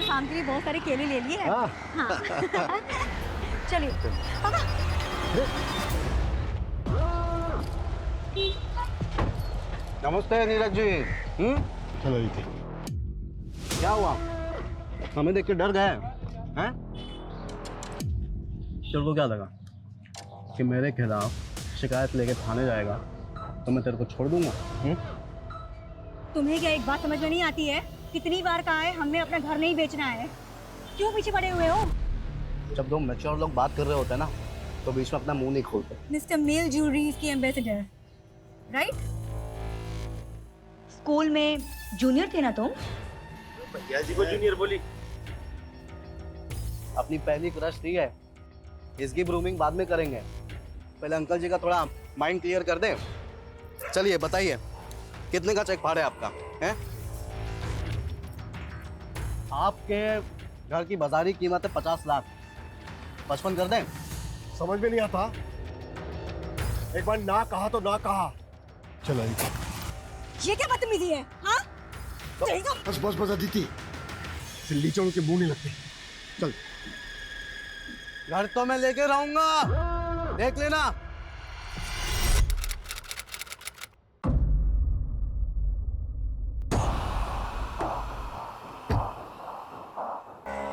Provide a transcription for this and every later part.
शाम के लिए बहुत सारे केले ले लिए हैं। हाँ। चलिए पापा। नमस्ते नीरज जी। चलो रीति। क्या हुआ, हमें देख के डर गए हैं? तेरे को क्या लगा कि मेरे खिलाफ शिकायत लेके थाने जाएगा तो मैं तेरे को छोड़ दूंगा? तुम्हें क्या एक बात समझ में नहीं आती है? कितनी बार कहा है हमने अपना घर नहीं बेचना है, क्यों पीछे पड़े हुए हो? जब दो मैच्योर लोग बात कर रहे होते हैं ना तो बीच में अपना मुंह नहीं खोलते। मिस्टर मेल ज्वेलरीज के एम्बेसडर, राइट? स्कूल में जूनियर थे ना तुम? भैया जी को जूनियर बोली। अपनी पहली क्रश थी है, इसकी ग्रूमिंग बाद में करेंगे, पहले अंकल जी का थोड़ा माइंड क्लियर कर दें। चलिए बताइए, कितने का चेक फाड़े आपका है? आपके घर की बाजारी कीमत है 50 लाख, 55 कर दें? समझ में नहीं आता, एक बार ना कहा तो ना कहा। चलो रीति। ये क्या बदतमीजी है? हाँ? बस बस बस अदिति, लीचों के मुंह नहीं लगते। चल। घर तो मैं लेके रहूंगा, देख लेना।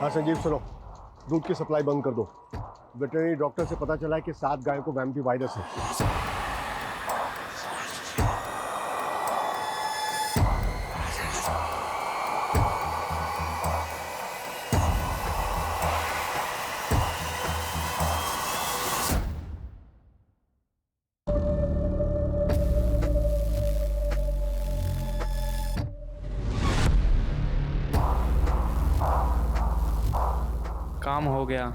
हाँ संजीव सुनो, दूध की सप्लाई बंद कर दो। वेटरनरी डॉक्टर से पता चला है कि 7 गायों को वैम्पी वायरस है। काम हो गया।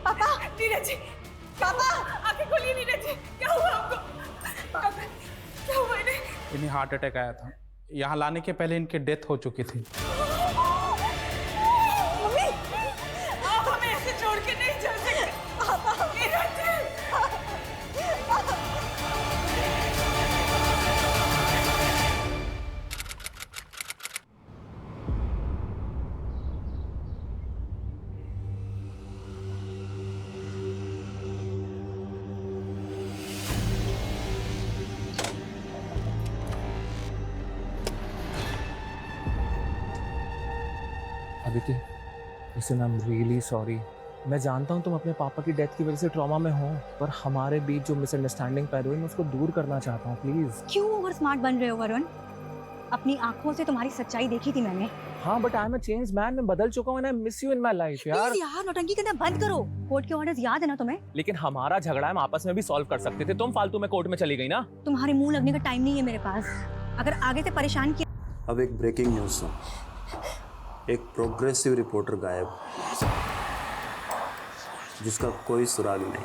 पापा, नीरज जी, पापा, आंखें खोलिए नीरज जी, क्या हुआ आपको? पापा, क्या हुआ इन्हें? इन्हें हार्ट अटैक आया था, यहाँ लाने के पहले इनकी डेथ हो चुकी थी। मम्मी, आप हमें ऐसे छोड़ के नहीं चल सकते। पापा, Neeraj ji. Aditi, listen, I am really sorry. मैं जानता हूँ तुम अपने पापा की डेथ की वजह से ट्रॉमा में हो, पर हमारे बीच जो मिसअंडरस्टैंडिंग पैदा हुई मैं उसको दूर करना चाहता हूँ, प्लीज। क्यों ओवर स्मार्ट बन रहे हो वरुण? अपनी आंखों से तुम्हारी सच्चाई देखी थी मैंने। हाँ, but I am a changed man, मैं बदल चुका हूँ and I miss you in my life यार। प्लीज यार, नौटंकी करना बंद करो। कोर्ट के ऑर्डर्स याद है ना तुम्हें? लेकिन हमारा झगड़ा हम आपस में भी सॉल्व कर सकते थे, तुम फालतू में कोर्ट में चली गई ना। तुम्हारे मुंह लगने का टाइम नहीं है मेरे पास। अगर आगे से परेशान किया। अब एक ब्रेकिंग न्यूज सुन, एक प्रोग्रेसिव रिपोर्टर गायब, जिसका कोई सुराग नहीं।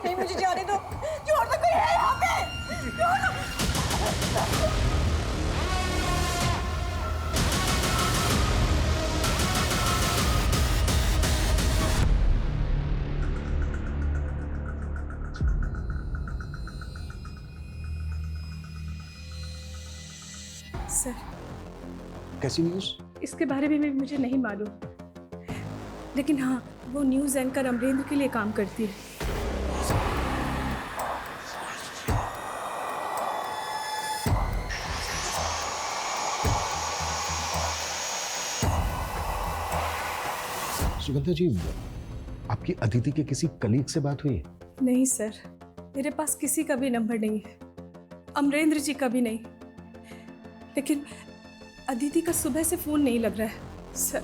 नहीं, मुझे जाने दो। क्यों तो कोई है यहाँ पे? सर, कैसी न्यूज? इसके बारे में मुझे नहीं मालूम, लेकिन हाँ, वो न्यूज़ एंकर अमरेंद्र के लिए काम करती है। सुगंधा जी, आपकी अदिति के किसी कलीग से बात हुई? नहीं सर, मेरे पास किसी का भी नंबर नहीं है, अमरेंद्र जी का भी नहीं। लेकिन अदिति का सुबह से फोन नहीं लग रहा है। सर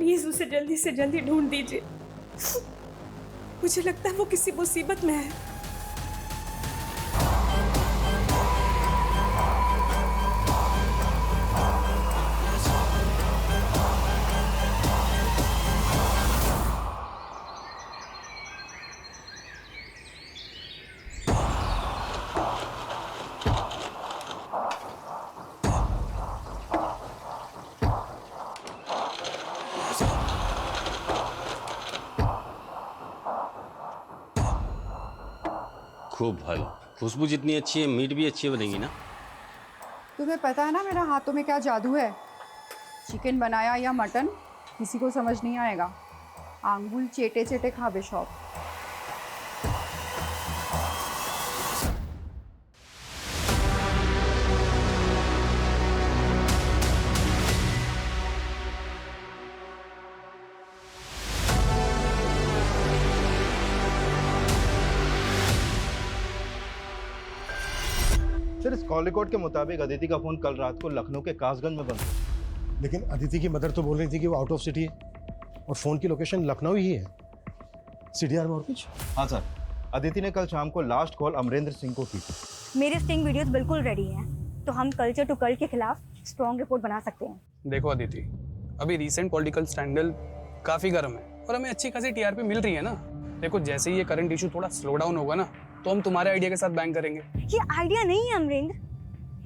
प्लीज उसे जल्दी से जल्दी ढूंढ दीजिए। मुझे लगता है वो किसी मुसीबत में है। खूब भाई, खुशबू जितनी अच्छी है मीट भी अच्छी बनेगी ना। तुम्हें पता है ना मेरा हाथों में क्या जादू है। चिकन बनाया या मटन किसी को समझ नहीं आएगा। आंगुल चेटे चेटे खावे शौक। सर, इस कॉल रिकॉर्ड के मुताबिक अदिति का फोन कल रात को लखनऊ के कासगंज में बंद हुआ। लेकिन अदिति की मदर तो बोल रही थी कि वो आउट ऑफ सिटी है और फ़ोन की लोकेशन लखनऊ ही है। सीडीआर में और कुछ? हाँ सर, अदिति ने कल शाम को लास्ट कॉल अमरेंद्र सिंह को की थी। मेरे स्टिंग वीडियोस बिल्कुल रेडी हैं, तो हम कल्चर टू कल्ट के खिलाफ स्ट्रॉन्ग रिपोर्ट बना सकते हैं। देखो अदिति, अभी रीसेंट पॉलिटिकल स्कैंडल काफ़ी गर्म है और हमें अच्छी खासी टीआरपी मिल रही है ना। देखो जैसे ही ये करंट इशू थोड़ा स्लो डाउन होगा ना, तो हम तुम्हारे आइडिया के साथ बैंक करेंगे। ये आइडिया नहीं है अमरेंद्र,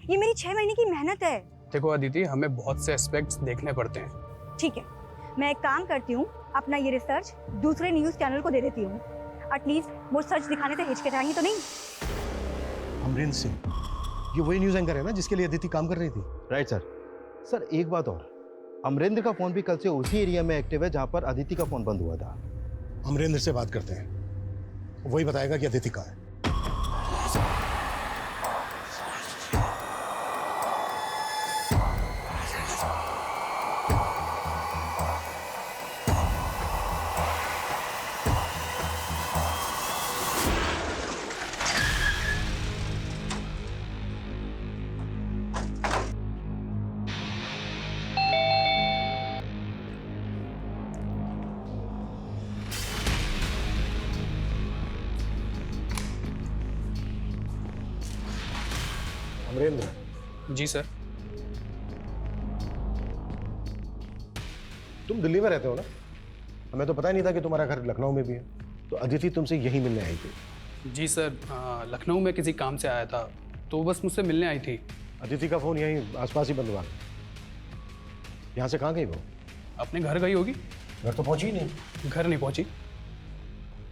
ये मेरी 6 महीने की मेहनत है। देखो अदिति, हमें बहुत से एस्पेक्ट्स देखने पड़ते हैं। ठीक है, मैं एक काम करती हूँ, अपना ये रिसर्च दूसरे न्यूज़ चैनल को दे देती हूँ। एटलीस्ट वो सच दिखाने से हिचकिचाएंगी तो नहीं। अमरेंद्र सिंह, ये वही न्यूज़ एंकर है ना जिसके लिए अदिति काम कर रही थी? Right sir. सर एक बात और, अमरेंद्र का फोन भी कल से उसी एरिया में एक्टिव है जहाँ पर अदिति का फोन बंद हुआ था। अमरेंद्र से बात करते हैं, वही बताएगा कि अदिति कहाँ है। अमरेंद्र जी सर। तुम दिल्ली में रहते हो ना? हमें तो पता ही नहीं था कि तुम्हारा घर लखनऊ में भी है। तो अदिति तुमसे यही मिलने आई थी? जी सर, लखनऊ में किसी काम से आया था, तो बस मुझसे मिलने आई थी। अदिति का फोन यहीं आसपास ही बंद हुआ। यहाँ से कहाँ गई वो? अपने घर गई होगी। घर तो पहुंची ही नहीं। घर नहीं पहुंची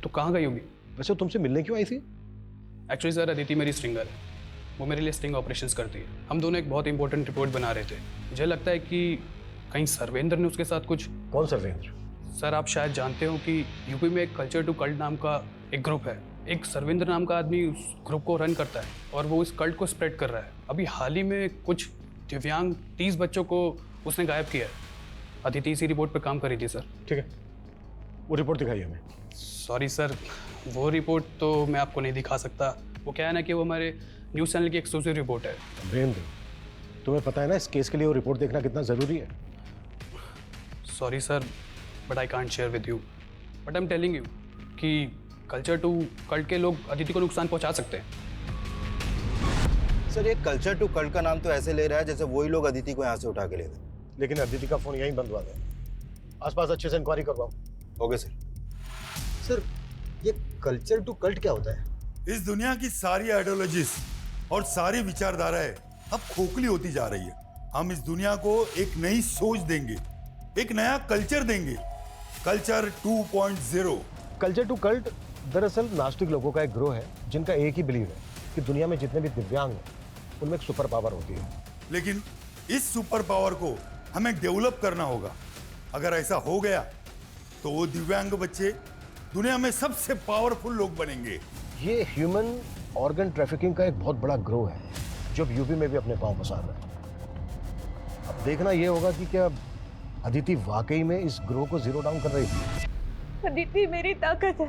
तो कहाँ गई होगी? वैसे तुमसे मिलने क्यों आई थी? एक्चुअली सर, अदिति मेरी स्ट्रिंगर है, वो मेरे लिए स्टिंग ऑपरेशंस करती है। हम दोनों एक बहुत इंपॉर्टेंट रिपोर्ट बना रहे थे। मुझे लगता है कि कहीं सर्वेंद्र ने उसके साथ कुछ। कौन सर्वेंद्र? सर आप शायद जानते हो कि यूपी में एक कल्चर टू कल्ट नाम का एक ग्रुप है। एक सर्वेंद्र नाम का आदमी उस ग्रुप को रन करता है और वो इस कल्ट को स्प्रेड कर रहा है। अभी हाल ही में कुछ दिव्यांग 30 बच्चों को उसने गायब किया है। अदिति इसी रिपोर्ट पे काम करी थी सर। ठीक है, वो रिपोर्ट दिखाइए हमें। सॉरी सर, वो रिपोर्ट तो मैं आपको नहीं दिखा सकता। वो क्या है ना कि वो हमारे न्यूज़ चैनल की एक्सक्लूसिव रिपोर्ट है। अमरेंद्र, तुम्हें पता है ना इस केस के लिए वो रिपोर्ट देखना कितना ज़रूरी है? Sorry sir, but I can't share with you, but I am telling you कि कल्चर टू कल्ट के लोग अदिति को नुकसान पहुंचा सकते हैं। सर, ये कल्चर टू कल्ट का नाम तो ऐसे ले रहा है जैसे वही लोग अदिति को यहाँ से उठा के ले गए। लेकिन अदिति का फोन यहीं बंद हुआ था। आसपास अच्छे से इंक्वायरी करवाओ। Okay sir. सर, ये कल्चर टू कल्ट क्या होता है? इस दुनिया की सारी आइडियोलॉजीज और सारी विचारधाराएं अब खोखली होती जा रही है। हम इस दुनिया को एक नई सोच देंगे, एक नया कल्चर देंगे, कल्चर 2.0। कल्चर टू कल्ट दरअसल नास्तिक लोगों का एक ग्रोह है जिनका एक ही बिलीव है कि दुनिया में जितने भी दिव्यांग हैं उनमें एक सुपर पावर होती है। लेकिन इस सुपर पावर को हमें डेवलप करना होगा। अगर ऐसा हो गया तो वो दिव्यांग बच्चे दुनिया में सबसे पावरफुल लोग बनेंगे। ये ह्यूमन ऑर्गन ट्रैफिकिंग का एक बहुत बड़ा ग्रोह है जो अब यूपी में भी अपने पांव पसार रहा है। अब देखना ये होगा कि क्या अदिति वाकई में इस ग्रोह को जीरो डाउन कर रही थी। अदिति मेरी ताकत है,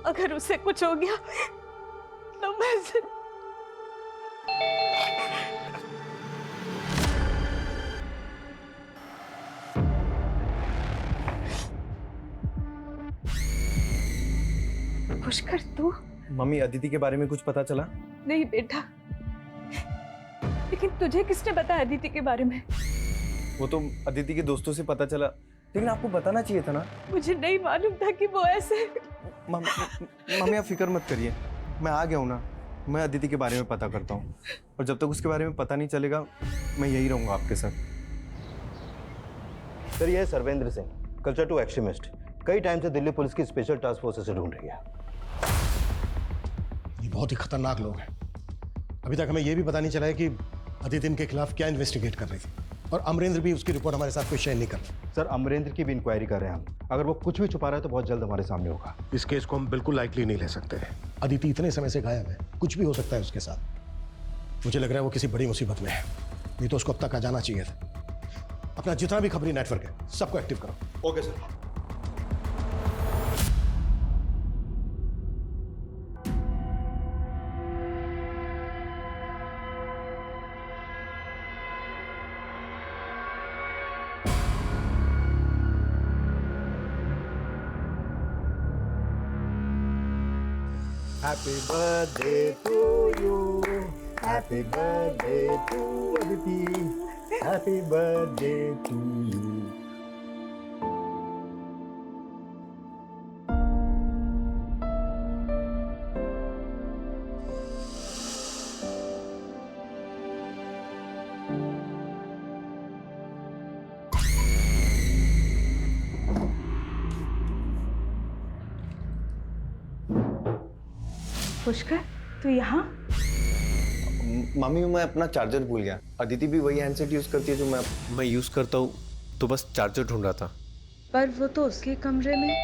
अगर उसे कुछ हो गया तो मैं पुष्कर तू? मम्मी अदिति के बारे में कुछ पता चला? नहीं बेटा, लेकिन तुझे किसने बताया अदिति के बारे में? वो तो अदिति के दोस्तों से पता चला, लेकिन आपको बताना चाहिए था ना। मुझे नहीं मालूम था कि वो ऐसे। मम्मी आप फिक्र मत करिए, मैं आ गया हूँ ना। मैं अदिति के बारे में पता करता हूँ, और जब तक उसके बारे में पता नहीं चलेगा मैं यही रहूँगा आपके साथ। सर ये है Sarvendra Singh, culture to extremist. कई टाइम से दिल्ली पुलिस की स्पेशल टास्क फोर्स से ढूंढ रही है। ये बहुत ही खतरनाक लोग हैं। अभी तक हमें यह भी पता नहीं चला है कि अदिति इनके खिलाफ क्या इन्वेस्टिगेट कर रही थी, और अमरेंद्र भी उसकी रिपोर्ट हमारे साथ कोई शेयर नहीं कर रहा। सर अमरेंद्र की भी इंक्वायरी कर रहे हैं हम। अगर वो कुछ भी छुपा रहा है तो बहुत जल्द हमारे सामने होगा। इस केस को हम बिल्कुल लाइटली नहीं ले सकते। अदिति इतने समय से गायब है, कुछ भी हो सकता है उसके साथ। मुझे लग रहा है वो किसी बड़ी मुसीबत में है, नहीं तो उसको अब तक आ जाना चाहिए था। अपना जितना भी खबरी नेटवर्क है सबको एक्टिव करो। Okay sir. Happy birthday to you. Happy birthday to Aditi. Happy birthday to you. Pushkar तू यहाँ? मम्मी मैं अपना चार्जर भूल गया। अदिति भी वही हैंडसेट यूज करती है जो मैं यूज करता हूँ, तो बस चार्जर ढूंढ रहा था। पर वो तो उसके कमरे में।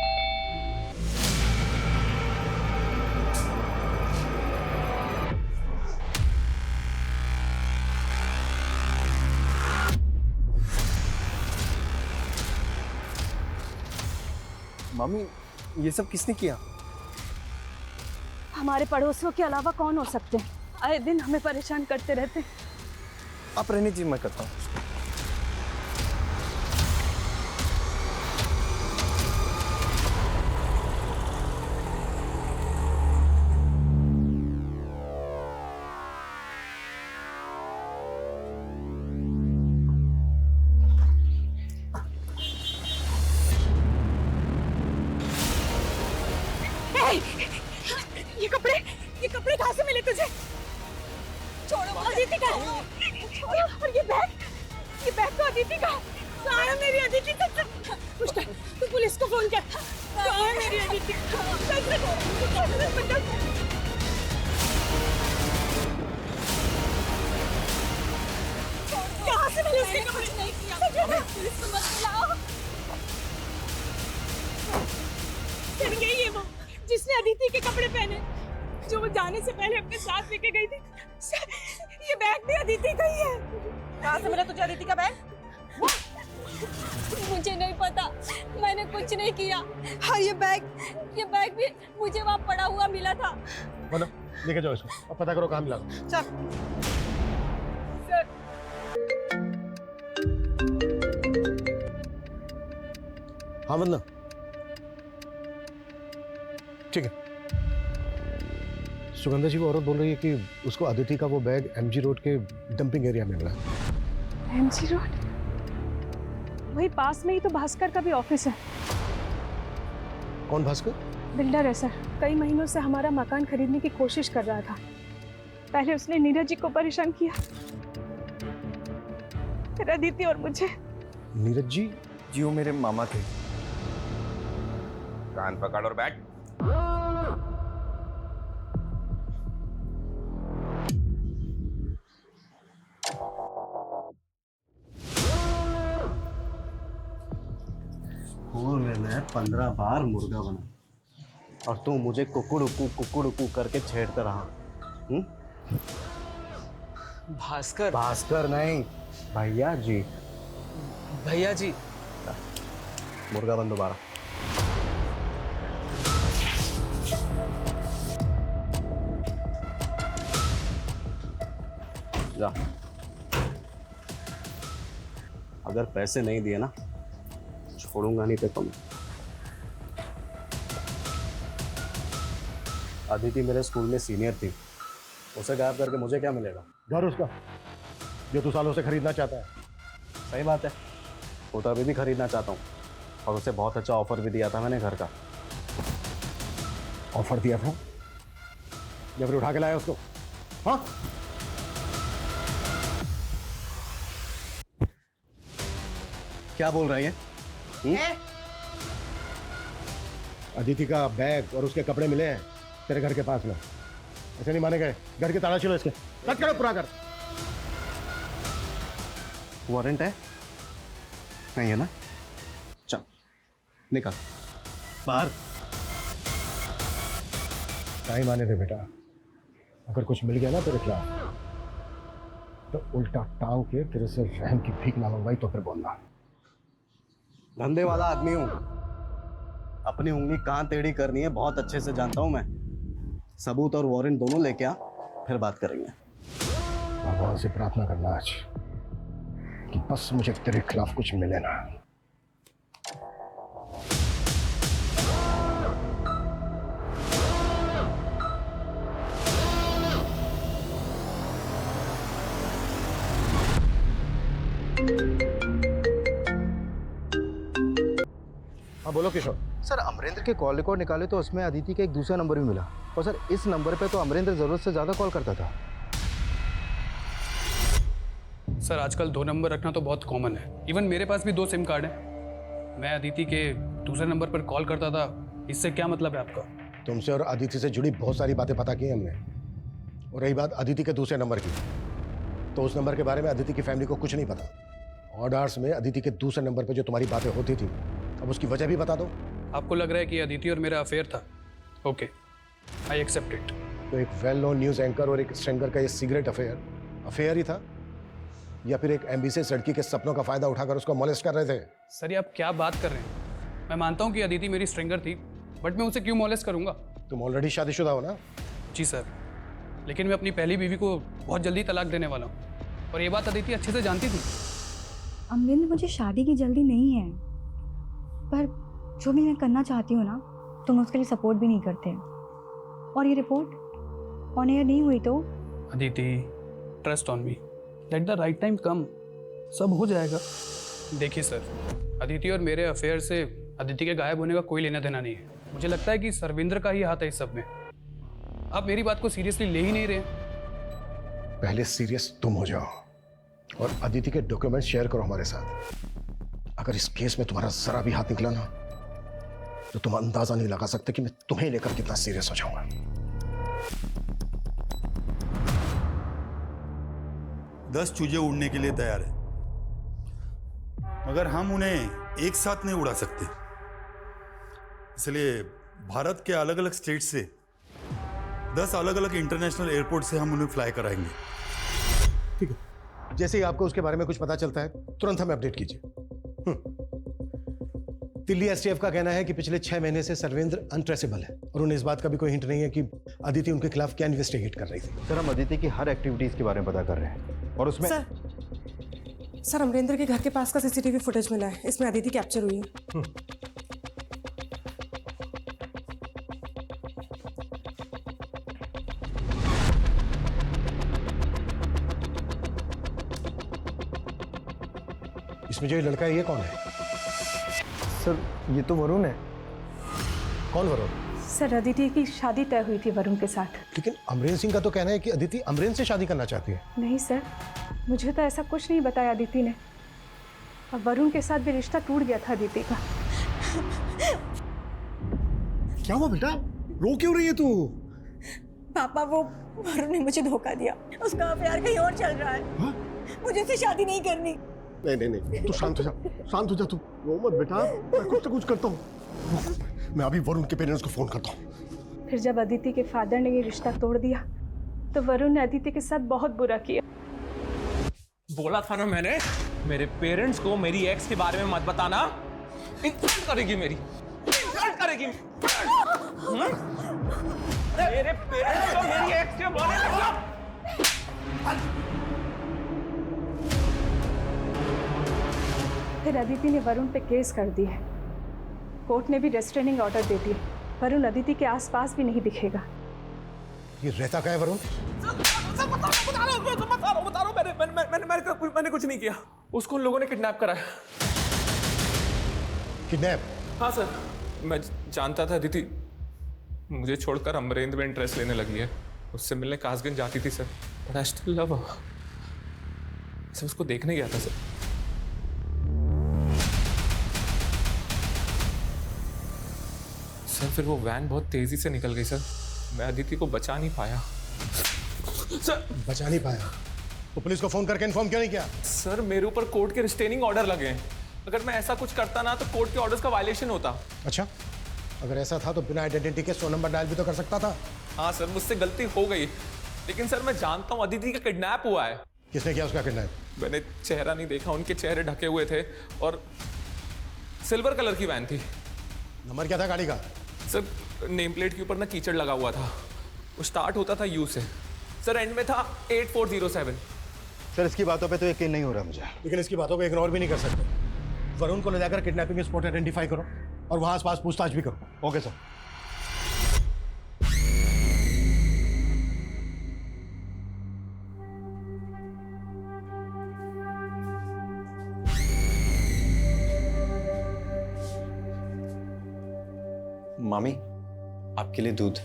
मम्मी ये सब किसने किया? हमारे पड़ोसियों के अलावा कौन हो सकते हैं? आए दिन हमें परेशान करते रहते हैं। आप रहने दीजिए, मैं करता हूँ। ये कपड़े कहाँ से मिले तुझे? छोड़ो, अदिति का है। छोड़ो, और ये बैग तो अदिति का है। कहाँ है मेरी अदिति? पुष्कर, तू पुलिस को फोन कर। कहाँ है मेरी अदिति? कहाँ से मिले उसके कपड़े? नहीं किया, पुलिस को मत बुलाओ। फिर यही है वो जिसने अदिति के कपड़े पहने, जो वो जाने से पहले अपने साथ लेके गई थी। ये बैग भी अदिति का ही है। कहाँ से मिला तुझे अदिति का बैग? मुझे नहीं पता, मैंने कुछ नहीं किया। और ये बैग भी मुझे वहाँ पड़ा हुआ मिला था। बोलो, लेके जाओ इसको और पता करो कहाँ मिला। चल। सर। हाँ वंदना, ठीक है। सुगंधा जी वो औरत बोल रही है कि उसको अदिति का वो बैग एमजी रोड के डंपिंग एरिया में मिला। MG road? वही पास में ही तो भास्कर का भी ऑफिस है। कौन भास्कर? बिल्डर है सर, कई महीनों से हमारा मकान खरीदने की कोशिश कर रहा था। पहले उसने नीरज जी को परेशान किया, फिर अदिति और मुझे। नीरज जी? जी वो मेरे मामा थे। कान पकड़ और बैठ। स्कूल में मैं 15 बार मुर्गा बना और तू मुझे कुकुड़ करके छेड़ता रहा। भास्कर? भास्कर नहीं, भैया जी। भैया जी। मुर्गा बन दोबारा। जा। अगर पैसे नहीं दिए ना छोड़ूंगा नहीं तो तुम। अदिति मेरे स्कूल में सीनियर थी, उसे गायब करके मुझे क्या मिलेगा? घर उसका जो तू सालों से खरीदना चाहता है। सही बात है, वो तो अभी भी खरीदना चाहता हूँ, और उसे बहुत अच्छा ऑफर भी दिया था मैंने घर का। ऑफर दिया था या फिर उठा के लाया उसको? हाँ, क्या बोल रही है? अदिति का बैग और उसके कपड़े मिले हैं तेरे घर के पास में। ऐसे नहीं माने गए, घर के ताला छिलो इसके। कट करो पूरा घर। वारंट है? नहीं है ना? चल निकल बाहर। टाइम आने दे बेटा, अगर कुछ मिल गया ना तेरे खिलाफ तो उल्टा टांग के तेरे से रहम की भीख ना मंगवाई तो फिर बोलना। धंधे वाला आदमी हूं, अपनी उंगली कहां टेढ़ी करनी है बहुत अच्छे से जानता हूं मैं। सबूत और वारंट दोनों लेके आ, फिर बात करेंगे। भगवान से प्रार्थना करना आज कि बस मुझे तेरे खिलाफ कुछ मिले ना। हाँ बोलो किशोर। सर अमरेंद्र के कॉल रिकॉर्ड निकाले तो उसमें अदिति का एक दूसरा नंबर भी मिला, और सर इस नंबर पे तो अमरेंद्र जरूरत से ज्यादा कॉल करता था। सर आजकल 2 नंबर रखना तो बहुत कॉमन है। इवन मेरे पास भी 2 सिम कार्ड हैं। मैं अदिति के दूसरे नंबर पर कॉल करता था, इससे क्या मतलब है आपका? तुमसे और अदिति से जुड़ी बहुत सारी बातें पता की हमने। और रही बात अदिति के दूसरे नंबर की, तो उस नंबर के बारे में अदिति की फैमिली को कुछ नहीं पता। ऑड आवर्स में अदिति के दूसरे नंबर पर जो तुम्हारी बातें होती थी, अब उसकी वजह भी बता दो। आपको लग रहा है कि अदिति और मेरा अफेयर था? Okay, I accept it. तो एक वेल नोन न्यूज एंकर और एक स्ट्रेंगर का ये सीक्रेट अफेयर ही था, या फिर एक एम्बिशियस लड़की के सपनों का फायदा उठाकर उसको मोलेस्ट कर रहे थे? सर ये आप क्या बात कर रहे हैं? मैं मानता हूँ कि अदिति मेरी स्ट्रिंगर थी, बट मैं उसे क्यों मोलेस्ट करूंगा? तुम ऑलरेडी शादीशुदा हो ना? जी सर, लेकिन मैं अपनी पहली बीवी को बहुत जल्दी तलाक देने वाला हूँ, और ये बात अदिति अच्छे से जानती थी। अमरिंदर, मुझे शादी की जल्दी नहीं है, पर जो भी मैं करना चाहती हूँ ना, तुम उसके लिए सपोर्ट भी नहीं करते। और ये रिपोर्ट ऑन एयर नहीं हुई तो? Aditi, trust on me, let the right time come, सब हो जाएगा। देखिए सर, अदिति और मेरे अफेयर से अदिति के गायब होने का कोई लेना देना नहीं है। मुझे लगता है कि सर्विंद्र का ही हाथ है इस सब में। आप मेरी बात को सीरियसली ले ही नहीं रहे। पहले सीरियस तुम हो जाओ और अदिति के डॉक्यूमेंट शेयर करो हमारे साथ। अगर इस केस में तुम्हारा जरा भी हाथ निकला ना, तो तुम अंदाजा नहीं लगा सकते कि मैं तुम्हें लेकर कितना सीरियस हो जाऊंगा। 10 चूजे उड़ने के लिए तैयार है, मगर हम उन्हें एक साथ नहीं उड़ा सकते। इसलिए भारत के अलग अलग स्टेट से 10 अलग अलग इंटरनेशनल एयरपोर्ट से हम उन्हें फ्लाई कराएंगे। ठीक है, जैसे ही आपको उसके बारे में कुछ पता चलता है तुरंत हमें अपडेट कीजिए। दिल्ली एसटीएफ का कहना है कि पिछले 6 महीने से सर्वेंद्र अनट्रेसेबल है, और उन्हें इस बात का भी कोई हिंट नहीं है कि अदिति उनके खिलाफ क्या इन्वेस्टिगेट कर रही थी। सर हम अदिति की हर एक्टिविटीज के बारे में पता कर रहे हैं, और उसमें सर अमरेंद्र के घर के पास का सीसीटीवी फुटेज मिला है, इसमें अदिति कैप्चर हुई है। इसमें जो ये लड़का है ये कौन है? सर ये तो वरुण है। कौन वरुण? सर अदिति की शादी तय हुई थी वरुण के साथ। लेकिन अमरेंद्र सिंह का तो कहना है कि अदिति अमरेंद्र से शादी करना चाहती है। नहीं सर, मुझे तो ऐसा कुछ नहीं बताया अदिति ने। और वरुण के साथ भी रिश्ता टूट गया था अदिति का। क्या हुआ बेटा, रो क्यों रही है तू? पापा, वो वरुण ने मुझे धोखा दिया, उसका अफेयर कहीं और चल रहा है। हाँ? मुझे उससे शादी नहीं करनी। नहीं, तू शांत हो जा, शांत हो जा तू। रो मत बेटा, मैं कुछ ना कुछ करता हूँ। मैं अभी वरुण के पेरेंट्स को फोन करता हूँ। फिर जब अदिति के फादर ने ये रिश्ता तोड़ दिया, तो वरुण ने अदिति के साथ बहुत बुरा किया। बोला था ना मैंने, मेरे पेरेंट्स को मेरी एक्स के बारे में मत बताना। इंसल्ट करेगी मेरी, इंसल्ट करेगी। मेरे पेरेंट्स को मेरी एक्स के बारे में फिर अदिति ने वरुण पे केस कर दी है। कोर्ट ने भी रेस्ट्रेनिंग ऑर्डर दे दिया। वरुण अदिति के आसपास भी नहीं दिखेगा। ये रहता क्या है वरुण? बता रहा हूँ, मैंने कुछ नहीं किया। उसको उन लोगों ने किडनैप करा है। किडनैप? हाँ सर, मैं जानता था अदिति मुझे छोड़कर अमरेंद्र में इंटरेस्ट लेने लगी है। उससे मिलने कासगंज जाती थी sir, but I still love her. Sir उसको देखने गया था सर। सर फिर वो वैन बहुत तेजी से निकल गई सर, मैं अदिति को बचा नहीं पाया। सर बचा नहीं पाया तो पुलिस को फोन करके इन्फॉर्म क्यों नहीं किया? सर मेरे ऊपर कोर्ट के रिस्ट्रेनिंग ऑर्डर लगे हैं, अगर मैं ऐसा कुछ करता ना तो कोर्ट के ऑर्डर्स का वायलेशन होता। अच्छा, अगर ऐसा था तो बिना आइडेंटिटी के 100 नंबर डायल भी तो कर सकता था। हाँ सर, मुझसे गलती हो गई, लेकिन सर मैं जानता हूँ अदिति का किडनैप हुआ है। किसने किया उसका किडनैप? मैंने चेहरा नहीं देखा, उनके चेहरे ढके हुए थे और सिल्वर कलर की वैन थी। नंबर क्या था गाड़ी का? सर नेम प्लेट के ऊपर ना कीचड़ लगा हुआ था, वो स्टार्ट होता था यू से, सर एंड में था 8407। सर इसकी बातों पे तो यकीन नहीं हो रहा मुझे। लेकिन इसकी बातों को इग्नोर भी नहीं कर सकते। वरुण को ले जाकर किडनैपिंग स्पॉट आइडेंटिफाई करो और वहां आसपास पूछताछ भी करो। Okay sir. मामी, आपके लिए दूध।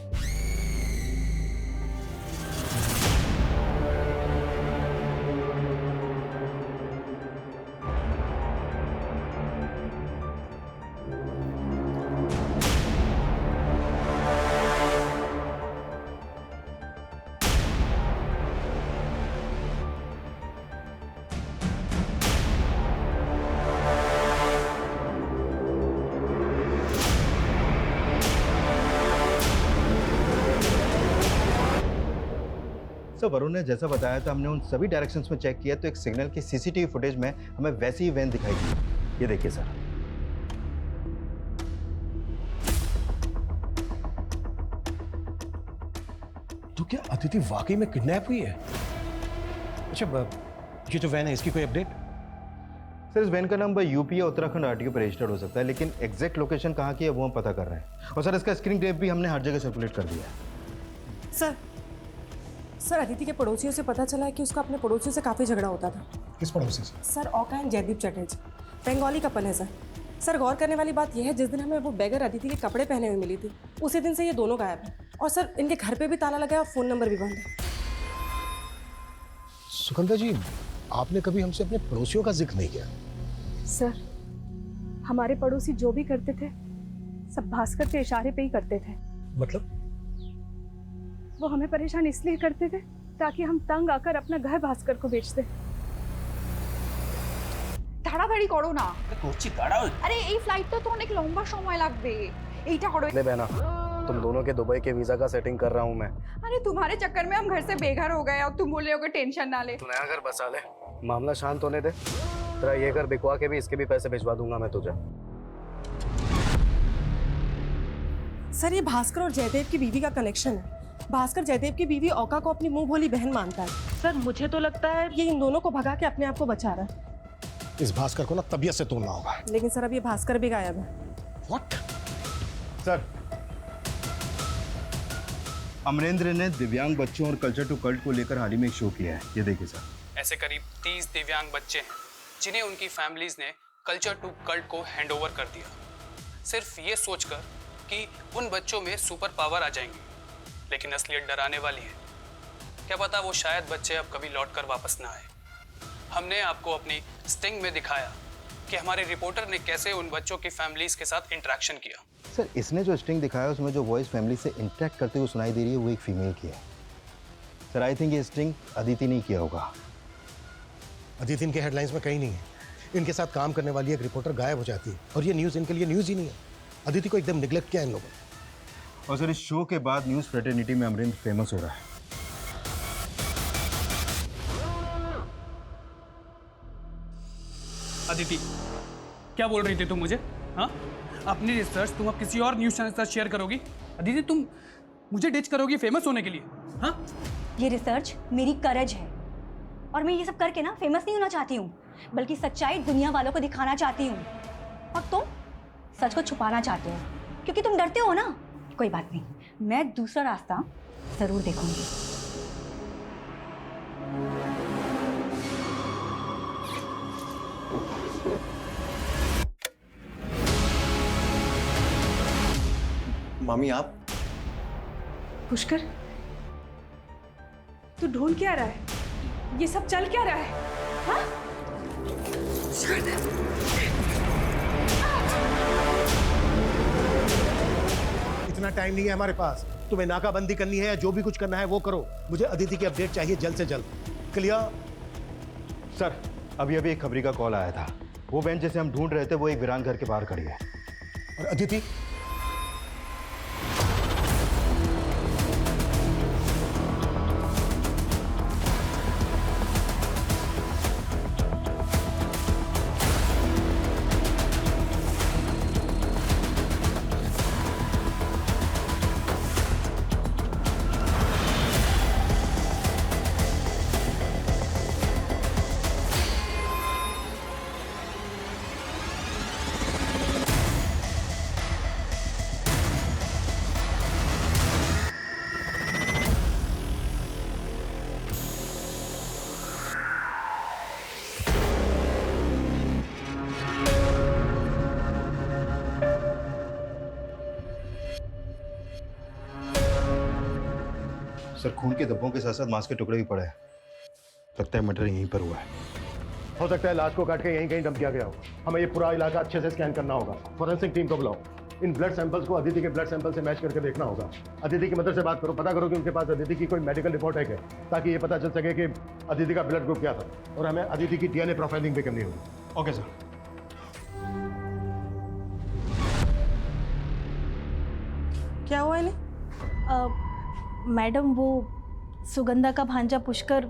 सर वरुण ने जैसा बताया था, हमने उन सभी डायरेक्शंस में चेक किया तो एक सिग्नल की सीसीटीवी फुटेज में हमें वैसी ही वैन दिखाई दी। ये देखिए सर। तो क्या अदिति वाकई में किडनैप हुई है? अच्छा, ये जो वैन है इसकी कोई अपडेट? सर इस वैन का नंबर यूपी या उत्तराखंड आरटीओ पर रजिस्टर्ड हो सकता है, लेकिन एग्जैक्ट लोकेशन कहाँ की है वो हम पता कर रहे हैं। और सर इसका स्क्रीन टेप भी हमने हर जगह सर्कुलेट कर दिया है। सर अदिति के पड़ोसियों से पता चला है कि उसका अपने पड़ोसियों से काफ़ी झगड़ा होता था। किस पड़ोसी से? सर औका एंड जयदीप चटर्जी, बंगाली कपल है सर। सर गौर करने वाली बात यह है, जिस दिन हमें वो बैगर अदिति के कपड़े पहने हुए मिली थी, उसी दिन से ये दोनों गायब हैं। और सर इनके घर पे भी ताला लगा है और फ़ोन नंबर भी बंद है। सुगंधा जी, आपने कभी हमसे अपने पड़ोसियों का जिक्र नहीं किया। सर हमारे पड़ोसी जो भी करते थे सब भास्कर के इशारे पे ही करते थे। मतलब? वो हमें परेशान इसलिए करते थे ताकि हम तंग आकर अपना घर भास्कर को बेचते। তাড়াতাড়ি করো না। করছি দাঁড়াও। আরে এই ফ্লাইটটা তো অনেক লম্বা সময় লাগবে, এইটা করো। ले बहना, तुम दोनों के दुबई के वीजा का सेटिंग कर रहा हूँ मैं। अरे तुम्हारे चक्कर में हम घर से बेघर हो गए, अब तुम बोल रहे हो कि टेंशन ना ले। तू नया घर बसा ले, मामला शांत होने दे। तेरा ये घर बिकवा के भी इसके भी पैसे भिजवा दूंगा मैं तुझे। सर ये भास्कर और जयदेव की बीवी का कनेक्शन है। भास्कर जयदेव की बीवी औका को अपनी मुंह भोली बहन मानता है। सर मुझे तो लगता है ये इन दोनों को भगा के अपने आप को बचा रहा है। इस भास्कर को ना तबीयत से तोड़ना होगा। लेकिन सर अब ये भास्कर भी गायब है। What? सर अमरेंद्र ने दिव्यांग बच्चों और कल्चर टू कल्ट को लेकर हाल ही में एक शो किया है। ये देखिए सर। ऐसे करीब 30 दिव्यांग बच्चे हैं जिन्हें उनकी फैमिलीज ने कल्चर टू कल्ट को हैंडओवर कर दिया, सिर्फ ये सोचकर कि उन बच्चों में सुपर पावर आ जाएंगी। लेकिन असलियत डराने वाली है। क्या पता वो शायद बच्चे अब कभी लौटकर वापस ना आए। हमने आपको अपनी स्टिंग में दिखाया कि हमारे रिपोर्टर ने कैसे उन बच्चों की फैमिलीज के साथ इंटरेक्शन किया। सर इसने जो स्ट्रिंग दिखाया उसमें जो वॉइस फैमिली से इंटरेक्ट करते हुए सुनाई दे रही है वो एक फीमेल की है। सर आई थिंक ये स्ट्रिंग अदिति नहीं किया होगा। अदिति इनके हेडलाइंस में कहीं नहीं है। इनके साथ काम करने वाली एक रिपोर्टर गायब हो जाती है और ये न्यूज़ इनके लिए न्यूज़ ही नहीं है। अदिति को एकदम निगलेक्ट किया इन लोगों ने। और सर इस शो के बाद न्यूज़ फ्रेटर्निटी में अमरेंद्र फेमस हो रहा है। अदिति क्या बोल रही थी तुम मुझे? हाँ, अपनी रिसर्च तुम अब किसी और न्यूज़ चैनल के साथ शेयर करोगी? अदिति तुम मुझे डिच करोगी फेमस होने के लिए? हाँ, ये रिसर्च मेरी करज है और मैं ये सब करके ना फेमस नहीं होना चाहती हूँ, बल्कि सच्चाई दुनिया वालों को दिखाना चाहती हूँ। और तुम सच को छुपाना चाहते हो क्योंकि तुम डरते हो ना। कोई बात नहीं, मैं दूसरा रास्ता ज़रूर देखूंगी। मामी आप पुष्कर, तू ढूंढ क्या रहा है? ये सब चल क्या रहा है? हाँ? इतना टाइम नहीं है हमारे पास। तुम्हें नाकाबंदी करनी है या जो भी कुछ करना है वो करो। मुझे अदिति की अपडेट चाहिए जल्द से जल्द। क्लियर? सर अभी अभी एक खबरी का कॉल आया था। वो वैन जैसे हम ढूंढ रहे थे वो एक वीरान घर के बाहर खड़ी है। और अदिति? सर खून के धब्बों के साथ साथ मांस के टुकड़े भी पड़े हैं। लगता है मर्डर यहीं पर हुआ है। हो सकता है लाश को काट के यहीं कहीं डंप किया गया हो। हमें ये पूरा इलाका अच्छे से स्कैन करना होगा। फॉरेंसिक टीम को बुलाओ। इन ब्लड सैंपल्स को अदिति के ब्लड सैंपल से मैच करके देखना होगा। अदिति की मदर से बात करो, पता करो कि उनके पास अदिति की कोई मेडिकल रिपोर्ट है क्या, ताकि ये पता चल सके कि अदिति का ब्लड ग्रुप क्या था। और हमें अदिति की डीएनए प्रोफाइलिंग भी करनी होगी। Okay sir. क्या हुआ इन्हें? मैडम वो सुगंधा का भांजा पुष्कर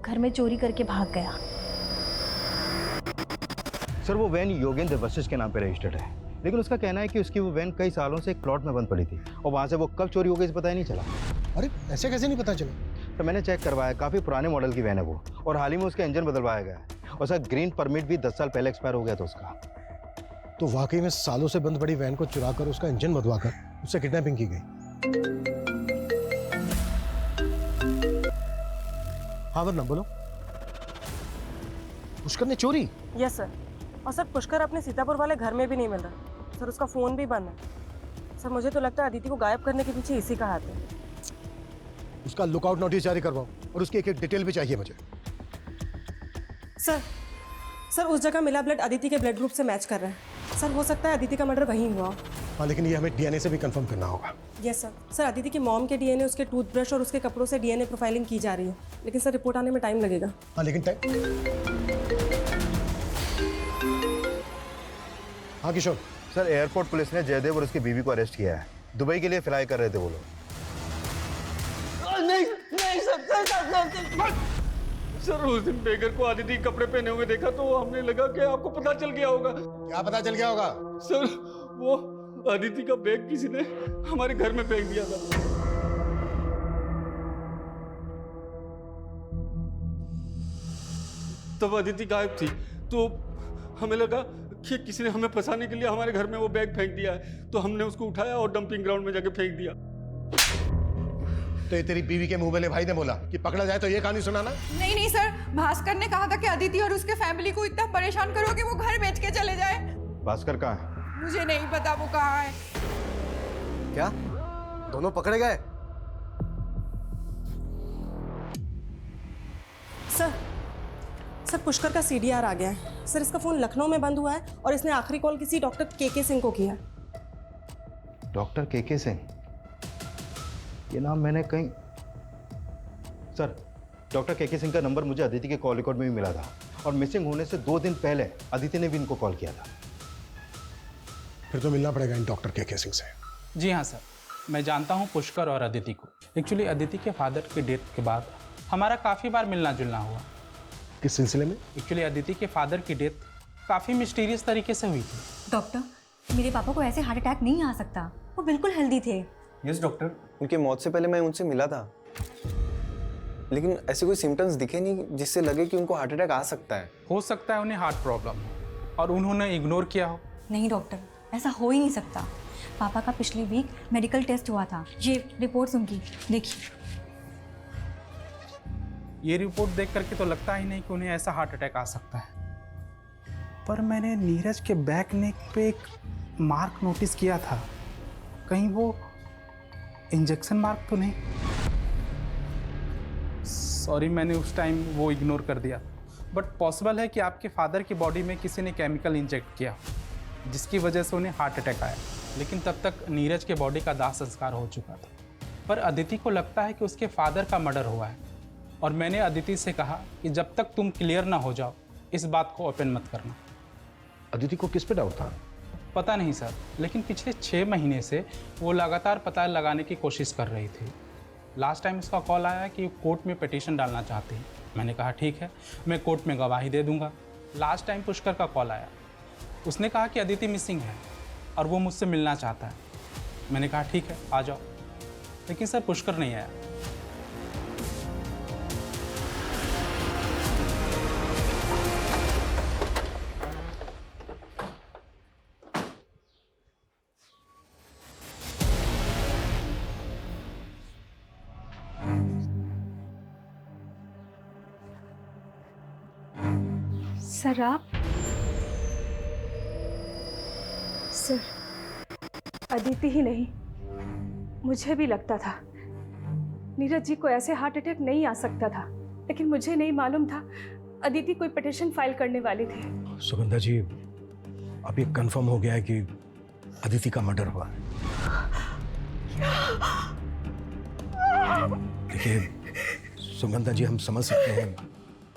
घर में चोरी करके भाग गया। सर वो वैन योगेंद्र वशिष्ठ के नाम पे रजिस्टर्ड है, लेकिन उसका कहना है कि उसकी वो वैन कई सालों से एक प्लॉट में बंद पड़ी थी और वहाँ से वो कब चोरी हो गई इस पता ही नहीं चला। अरे ऐसे कैसे नहीं पता चला? तो मैंने चेक करवाया, काफ़ी पुराने मॉडल की वैन है वो और हाल ही में उसका इंजन बदलवाया गया है और सर ग्रीन परमिट भी 10 साल पहले एक्सपायर हो गया था उसका। तो वाकई में सालों से बंद पड़ी वैन को चुरा कर उसका इंजन बदलवा कर उससे किडनैपिंग की गई। हाँ वरना बोलो। पुष्कर ने चोरी? Yes sir. और सर पुष्कर अपने सीतापुर वाले घर में भी नहीं मिल रहा सर, उसका फोन भी बंद है सर। मुझे तो लगता है अदिति को गायब करने के पीछे इसी का हाथ है। उसका लुकआउट नोटिस जारी करवाओ और उसकी एक एक डिटेल भी चाहिए मुझे। सर उस जगह मिला ब्लड अदिति के ब्लड ग्रुप से मैच कर रहा है सर। हो सकता है अदिति का मर्डर वहीं हुआ। हाँ लेकिन ये हमें डीएनए से भी कंफर्म करना होगा। Yes sir. सर अदिति की मॉम के डीएनए, उसके टूथब्रश और उसके कपड़ों से डीएनए प्रोफाइलिंग की जा रही है, लेकिन सर रिपोर्ट आने में टाइम लगेगा। हाँ लेकिन हाँ किशोर। सर एयरपोर्ट पुलिस ने जयदेव और उसकी बीवी को अरेस्ट किया है। दुबई के लिए फ्लाई कर रहे थे वो लोग। नहीं सर उस दिन बेगर को अदिति कपड़े पहने हुए देखा तो हमने लगा कि आपको पता चल गया होगा। क्या पता चल गया होगा? सर वो अदिति का बैग किसी ने हमारे घर में फेंक दिया था। तब अदिति गायब थी तो हमें लगा कि किसी ने हमें फंसाने के लिए हमारे घर में वो बैग फेंक दिया है, तो हमने उसको उठाया और डंपिंग ग्राउंड में जाके फेंक दिया। तो ये तेरी बीवी के मुंह वाले भाई ने बोला कि पकड़ा जाए तो ये कहानी सुनाना? नहीं सर, भास्कर ने कहा था कि अदिति और उसके फैमिली को इतना परेशान करो कि वो घर बेच के चले जाए। भास्कर कहाँ है? मुझे नहीं पता वो कहाँ है। क्या दोनों पकड़े गए? सर पुष्कर का सीडीआर आ गया है सर। इसका फोन लखनऊ में बंद हुआ है और इसने आखिरी कॉल किसी डॉक्टर के सिंह को किया। डॉक्टर के सिंह? ये नाम मैंने कहीं। सर डॉक्टर के सिंह का नंबर मुझे अदिति के कॉल रिकॉर्ड में भी मिला था और मिसिंग होने से 2 दिन पहले अदिति ने भी इनको कॉल किया था। फिर तो मिलना पड़ेगा इन डॉक्टर के सिंह से। जी हाँ सर, मैं जानता हूँ पुष्कर और अदिति को। एक्चुअली अदिति के फादर की डेथ के बाद हमारा काफ़ी बार मिलना जुलना हुआ। किस सिलसिले में? एक्चुअली अदिति के फादर की डेथ काफ़ी मिस्टीरियस तरीके से हुई थी। डॉक्टर मेरे पापा को ऐसे हार्ट अटैक नहीं आ सकता, वो बिल्कुल हेल्दी थे। यस डॉक्टर, उनकी मौत से पहले मैं उनसे मिला था, लेकिन ऐसे कोई सिम्टम्स दिखे नहीं जिससे लगे कि उनको हार्ट अटैक आ सकता है। हो सकता है उन्हें हार्ट प्रॉब्लम हो और उन्होंने इग्नोर किया हो। नहीं डॉक्टर, ऐसा हो ही नहीं सकता। पापा का पिछले वीक मेडिकल टेस्ट हुआ था। ये रिपोर्ट्स उनकी देखिए। ये रिपोर्ट देख करके तो लगता ही नहीं कि उन्हें ऐसा हार्ट अटैक आ सकता है। पर मैंने नीरज के बैक नेक पे एक मार्क नोटिस किया था, कहीं वो इंजेक्शन मार्क तो नहीं? सॉरी, मैंने उस टाइम वो इग्नोर कर दिया। बट पॉसिबल है कि आपके फादर की बॉडी में किसी ने केमिकल इंजेक्ट किया जिसकी वजह से उन्हें हार्ट अटैक आया। लेकिन तब तक नीरज के बॉडी का दाह संस्कार हो चुका था। पर अदिति को लगता है कि उसके फादर का मर्डर हुआ है, और मैंने अदिति से कहा कि जब तक तुम क्लियर ना हो जाओ इस बात को ओपन मत करना। अदिति को किस पे डाउट था? पता नहीं सर, लेकिन पिछले 6 महीने से वो लगातार पता लगाने की कोशिश कर रही थी। लास्ट टाइम उसका कॉल आया कि कोर्ट में पिटीशन डालना चाहती है। मैंने कहा ठीक है, मैं कोर्ट में गवाही दे दूंगा। लास्ट टाइम पुष्कर का कॉल आया, उसने कहा कि अदिति मिसिंग है और वो मुझसे मिलना चाहता है। मैंने कहा ठीक है, आ जाओ। लेकिन सर पुष्कर नहीं आया। सर आप? सर, अदिति ही नहीं, मुझे भी लगता था नीरज जी को ऐसे हार्ट अटैक नहीं आ सकता था, लेकिन मुझे नहीं मालूम था अदिति कोई पिटीशन फाइल करने वाली थी। सुगंधा जी, अब ये कंफर्म हो गया है कि अदिति का मर्डर हुआ है। देखिए सुगंधा जी, हम समझ सकते हैं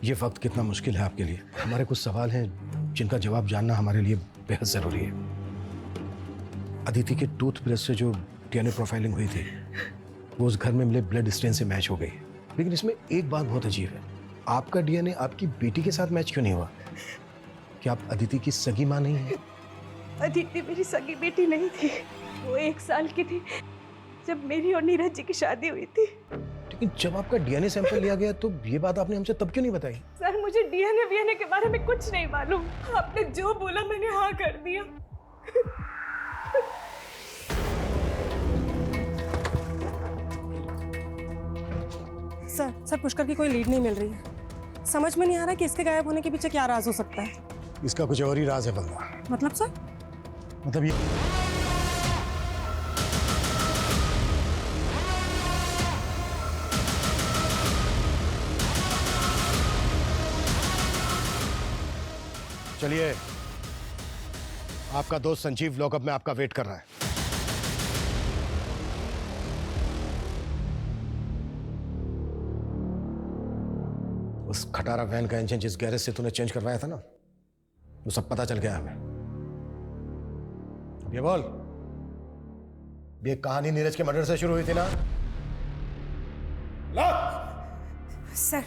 ये वक्त कितना मुश्किल है आपके लिए। हमारे कुछ सवाल हैं जिनका जवाब जानना हमारे लिए बेहद ज़रूरी है। अदिति के टूथब्रश से जो डीएनए प्रोफाइलिंग हुई थी वो उस घर में मिले ब्लड स्टेन से मैच हो गई। लेकिन इसमें एक बात बहुत अजीब है, आपका डीएनए आपकी बेटी के साथ मैच क्यों नहीं हुआ? क्या आप अदिति की सगी माँ नहीं है? अदिति मेरी सगी बेटी नहीं थी, वो 1 साल की थी जब मेरी और नीरज जी की शादी हुई थी। लेकिन जब आपका डीएनए सैंपल लिया गया तो ये बात आपने हमसे तब क्यों नहीं बताई? सर, मुझे डीएनए के बारे में कुछ नहीं मालूम। आपने जो बोला मैंने हाँ कर दिया। सर पुष्कर की कोई लीड नहीं मिल रही है। समझ में नहीं आ रहा कि इसके गायब होने के पीछे क्या राज हो सकता है। इसका कुछ और ही राज है बंदा। मतलब सर? मतलब ये चलिए, आपका दोस्त संजीव लॉकअप में आपका वेट कर रहा है। उस खटारा वैन का इंजन जिस गैरेज से तूने चेंज करवाया था ना, वो सब पता चल गया हमें। ये बोल, ये कहानी नीरज के मर्डर से शुरू हुई थी ना? सर,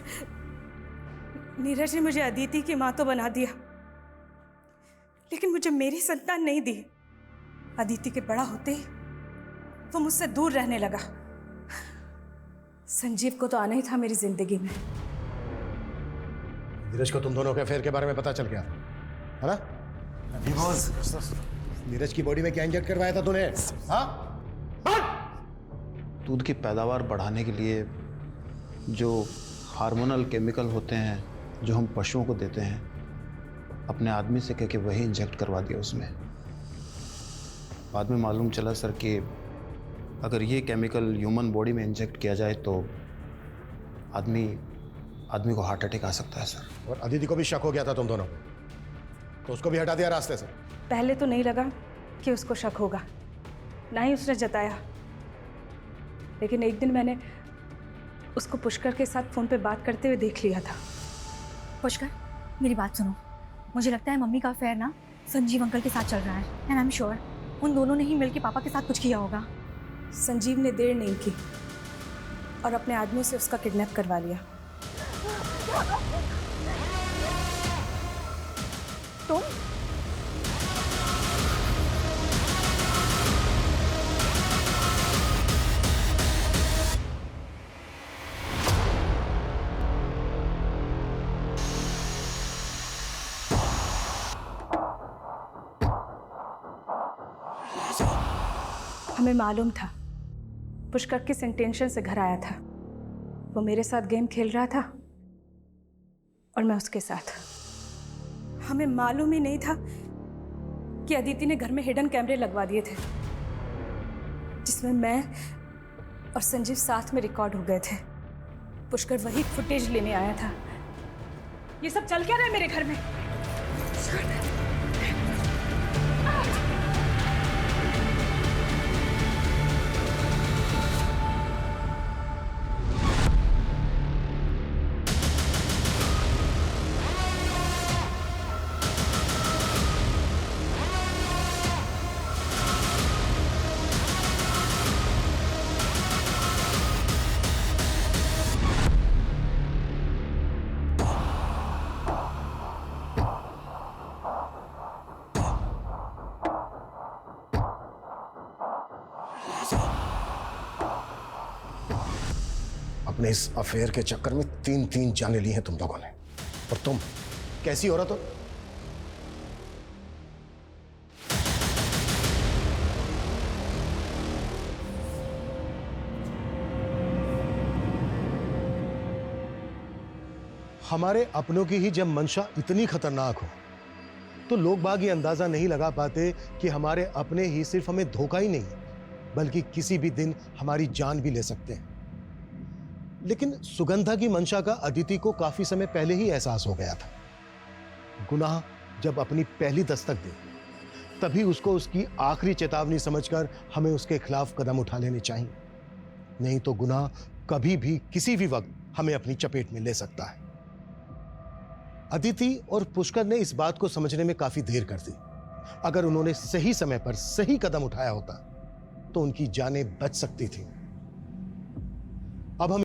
नीरज ने मुझे अदिति की माँ तो बना दिया, लेकिन मुझे मेरी संतान नहीं दी। अदिति के बड़ा होते ही वो मुझसे दूर रहने लगा। संजीव को तो आना ही था मेरी जिंदगी में। नीरज को तुम दोनों के अफेयर के बारे में पता चल गया है ना? नीरज की बॉडी में क्या इंजेक्ट करवाया था तूने? हाँ? दूध की पैदावार बढ़ाने के लिए जो हार्मोनल केमिकल होते हैं जो हम पशुओं को देते हैं, अपने आदमी से कह के वही इंजेक्ट करवा दिया उसमें। बाद में मालूम चला सर कि अगर ये केमिकल ह्यूमन बॉडी में इंजेक्ट किया जाए तो आदमी को हार्ट अटैक आ सकता है सर। और अदिति को भी शक हो गया था तुम दोनों, तो उसको भी हटा दिया रास्ते से? पहले तो नहीं लगा कि उसको शक होगा, ना ही उसने जताया। लेकिन एक दिन मैंने उसको पुष्कर के साथ फ़ोन पे बात करते हुए देख लिया था। पुष्कर, मेरी बात सुनो। मुझे लगता है मम्मी का अफेयर ना संजीव अंकल के साथ चल रहा है, एंड आई एम श्योर उन दोनों ने ही मिलकर पापा के साथ कुछ किया होगा। संजीव ने देर नहीं की और अपने आदमी से उसका किडनैप करवा लिया। तुम? हमें मालूम था पुष्कर किस इंटेंशन से घर आया था। वो मेरे साथ गेम खेल रहा था और मैं उसके साथ। हमें मालूम ही नहीं था कि अदिति ने घर में हिडन कैमरे लगवा दिए थे, जिसमें मैं और संजीव साथ में रिकॉर्ड हो गए थे। पुष्कर वही फुटेज लेने आया था। ये सब चल क्या रहा है मेरे घर में? अपने इस अफेयर के चक्कर में 3 जाने ली हैं तुम लोगों ने। और तुम कैसी औरत हो? हमारे अपनों की ही जब मंशा इतनी खतरनाक हो तो लोग बाग ये अंदाजा नहीं लगा पाते कि हमारे अपने ही सिर्फ हमें धोखा ही नहीं बल्कि किसी भी दिन हमारी जान भी ले सकते हैं। लेकिन सुगंधा की मंशा का अदिति को काफी समय पहले ही एहसास हो गया था। गुनाह जब अपनी पहली दस्तक दे तभी उसको उसकी आखिरी चेतावनी समझकर हमें उसके खिलाफ कदम उठा लेने चाहिए, नहीं तो गुनाह कभी भी किसी भी वक्त हमें अपनी चपेट में ले सकता है। अदिति और पुष्कर ने इस बात को समझने में काफी देर कर दी। अगर उन्होंने सही समय पर सही कदम उठाया होता तो उनकी जानें बच सकती थी। अब हम